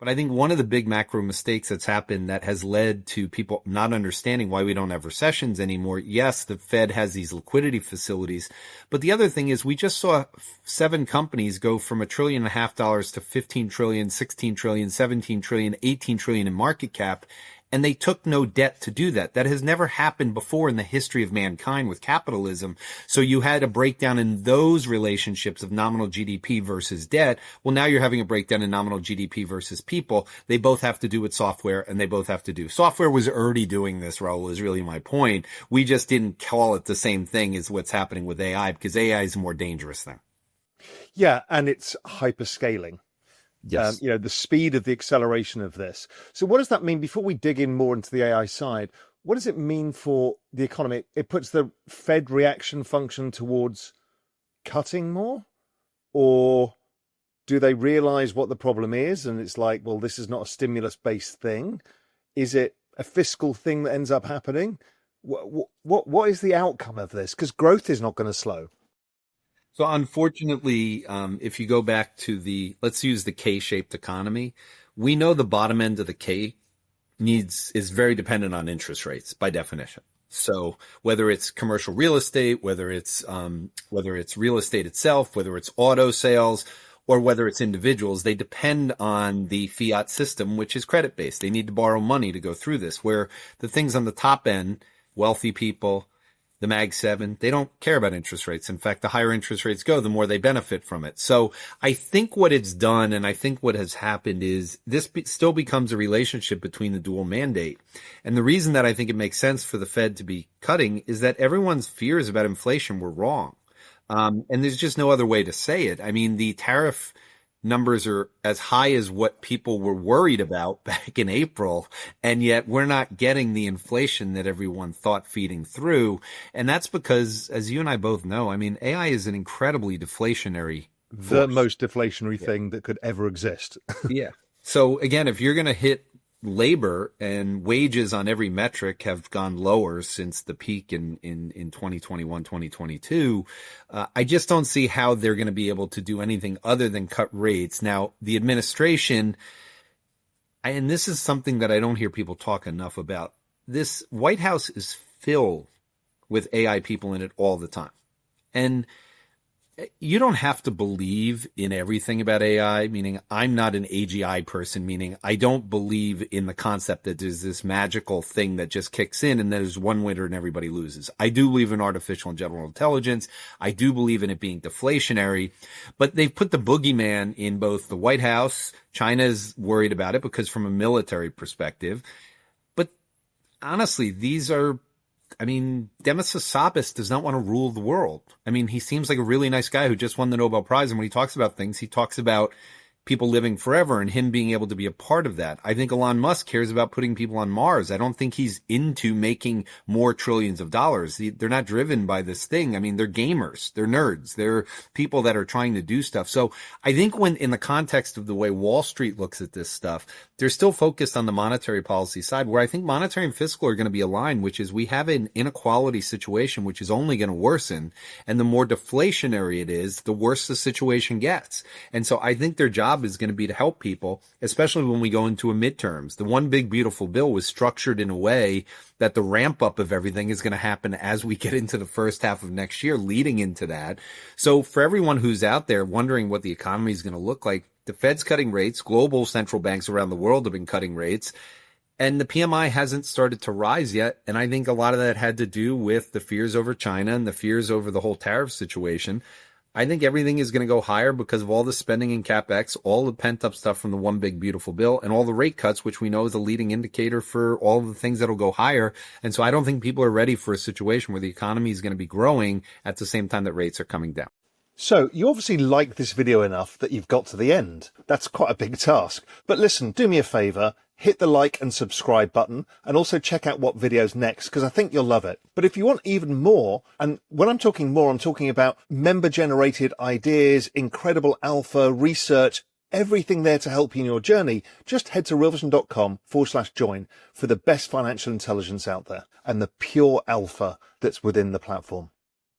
But I think one of the big macro mistakes that's happened that has led to people not understanding why we don't have recessions anymore. Yes, the Fed has these liquidity facilities, but the other thing is we just saw 7 companies go from $1.5 trillion to 15 trillion, 16 trillion, 17 trillion, 18 trillion in market cap. And they took no debt to do that. That has never happened before in the history of mankind with capitalism. So you had a breakdown in those relationships of nominal GDP versus debt. Well, now you're having a breakdown in nominal GDP versus people. They both have to do with software, and they both have to do. Software was already doing this, Raoul, is really my point. We just didn't call it the same thing as what's happening with AI, because AI is a more dangerous thing. Yeah, and it's hyperscaling. Yes. The speed of the acceleration of this. So what does that mean? Before we dig in more into the AI side, what does it mean for the economy? It puts the Fed reaction function towards cutting more? Or do they realize what the problem is? And it's like, well, this is not a stimulus-based thing. Is it a fiscal thing that ends up happening? What is the outcome of this? Because growth is not going to slow. So unfortunately, if you go back to let's use the K-shaped economy, we know the bottom end of the K is very dependent on interest rates by definition. So whether it's commercial real estate, whether it's real estate itself, whether it's auto sales, or whether it's individuals, they depend on the fiat system, which is credit based. They need to borrow money to go through this, where the things on the top end, wealthy people, the Mag 7, they don't care about interest rates. In fact, the higher interest rates go, the more they benefit from it. So I think what it's done, and I think what has happened, is this still becomes a relationship between the dual mandate. And the reason that I think it makes sense for the Fed to be cutting is that everyone's fears about inflation were wrong. And there's just no other way to say it. I mean, the tariff numbers are as high as what people were worried about back in April, and yet we're not getting the inflation that everyone thought feeding through. And that's because, as you and I both know, I mean, AI is an incredibly deflationary force. The most deflationary thing that could ever exist. Yeah. So again, if you're going to hit labor, and wages on every metric have gone lower since the peak in 2021, 2022. I just don't see how they're going to be able to do anything other than cut rates. Now, the administration, and this is something that I don't hear people talk enough about, this White House is filled with AI people in it all the time. And you don't have to believe in everything about AI, meaning I'm not an AGI person, meaning I don't believe in the concept that there's this magical thing that just kicks in and there's one winner and everybody loses. I do believe in artificial and general intelligence. I do believe in it being deflationary, but they've put the boogeyman in both the White House. China's worried about it because from a military perspective, but honestly, Demis Hassabis does not want to rule the world. I mean, he seems like a really nice guy who just won the Nobel Prize. And when he talks about things, he talks about people living forever and him being able to be a part of that. I think Elon Musk cares about putting people on Mars. I don't think he's into making more trillions of dollars. They're not driven by this thing. I mean, they're gamers. They're nerds. They're people that are trying to do stuff. So I think when in the context of the way Wall Street looks at this stuff, they're still focused on the monetary policy side, where I think monetary and fiscal are going to be aligned, which is we have an inequality situation, which is only going to worsen. And the more deflationary it is, the worse the situation gets. And so I think their job is going to be to help people, especially when we go into a midterms. The one big beautiful bill was structured in a way that the ramp up of everything is going to happen as we get into the first half of next year, leading into that. So for everyone who's out there wondering what the economy is going to look like, the Fed's cutting rates, global central banks around the world have been cutting rates, and the PMI hasn't started to rise yet. And I think a lot of that had to do with the fears over China and the fears over the whole tariff situation. I think everything is going to go higher because of all the spending in CapEx, all the pent up stuff from the one big beautiful bill, and all the rate cuts, which we know is a leading indicator for all of the things that'll go higher. And so I don't think people are ready for a situation where the economy is going to be growing at the same time that rates are coming down. So you obviously like this video enough that you've got to the end. That's quite a big task. But listen, do me a favor, hit the like and subscribe button, and also check out what video's next, because I think you'll love it. But if you want even more, and when I'm talking more, I'm talking about member-generated ideas, incredible alpha, research, everything there to help you in your journey, just head to realvision.com/join for the best financial intelligence out there and the pure alpha that's within the platform.